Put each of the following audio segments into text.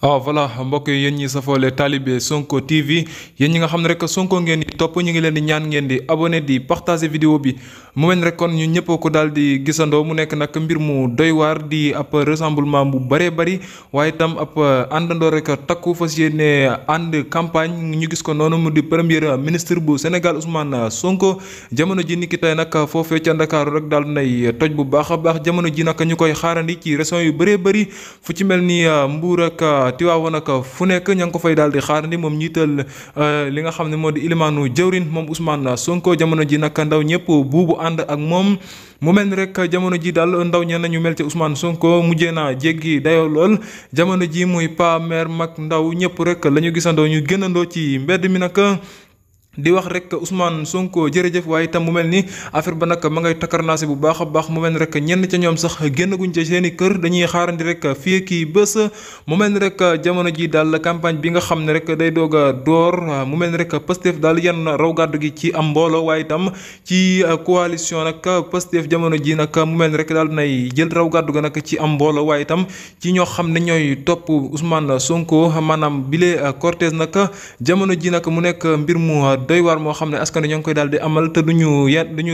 Voilà mbokk yi yéen ñi safoole talibé Sonko TV yéen ñi nga xam ne rek Sonko ngeen di topp ñu ngi leen di ñaan ngeen di abonné di partager vidéo bi mu mel rek kon ñu ñëpp ko daal di gisandoo mu nekk nag mbir mu doy waar di ab rassemblement bu bëree bëri waaye itam ab àndandoo rek takku fas yéene ànd campagne ñu gis ko noonu mu di premier ministre bu Sénégal Ousmane Sonko jamono ji niki tey nag foofee ca Ndakaaru rek daal nay toj bu baax a baax jamono ji nag ñu koy xaarandi ci régions yu bëree bëri fu ci mel ni Mbour ak Tiwaawan ak fu nekk ña ngi ko fay daal di xaarandi moom ñiital li nga xam ne moo di ilimaanu jëwrin moom Ousmane Sonko jamono ji nag ndaw ñëpp buubu ànd ak moom mu mel ni rek jamono ji daal ndaw ñe nañu mel ci Ousmane Sonko mujjee naa jéggi dayoo lool jamono ji muy pa mère mag ndaw ñëpp rek la ñu gisandoo ñu génnandoo ci mbedd mi nag di wax rek Ousmane Sonko jërëjëf waaye itam mu mel ni affaire ba nag ma ngay takkarnaase bu baax a baax mu mel ni rek ñenn ca ñoom sax génn guñ ca seen i kër dañuy xaarandi rek fii kii bés mu mel ni rek jamono ji daal campagne bi nga xam ne rek day doog a door mu mel ni rek Pastef daal yenn raw gàddu gi ci am mbooloo waaye itam ci coalition nag Pastef jamono ji nag mu mel ni rek daal nay jël raw gàddu ga nag ci am mbooloo waaye itam ci ñoo xam ne ñooy topp Ousmane Sonko maanaam bile cortège nag jamono ji nag mu nekk mbir mu doy waar moo xam ne askan wi ñoo ngi koy daal di amal te duñu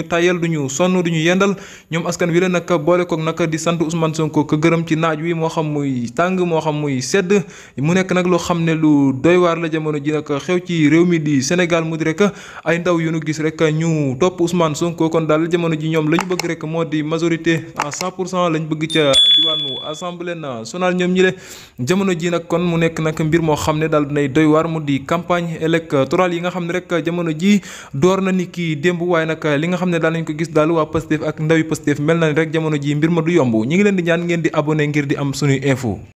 tayal duñu sonn duñu yendal ñoom askan wi la nag boole koog nag di sant Ousmane Sonko ko gërëm ci naaj wi moo xam muy tàng moo xam muy sedd mu nekk nag loo xam ne lu doy waar la jamono ji nag xew ci réew mi di Sénégal mu di rek ay ndaw yu nu gis rek ñu topp Ousmane Sonko kon daal jamono ji ñoom la ñu bëgg rek moo di majorité à 100% lañ bëgg ca diwaanu assemblée nationale ñoom ñi le jamono ji nag kon mu nekk nag mbir moo xam ne daal dinay doy waar mu di campagne électorale yi nga xam ne rek jamono ji door na ni kii démb waaye nag li nga xam ne daal nañ ko gis daal waa Pastef ak ndawi Pastef mel na ni rek jamono ji mbir ma du yomb ñi ngi leen di ñaan ngeen di abonné ngir di am suñuy info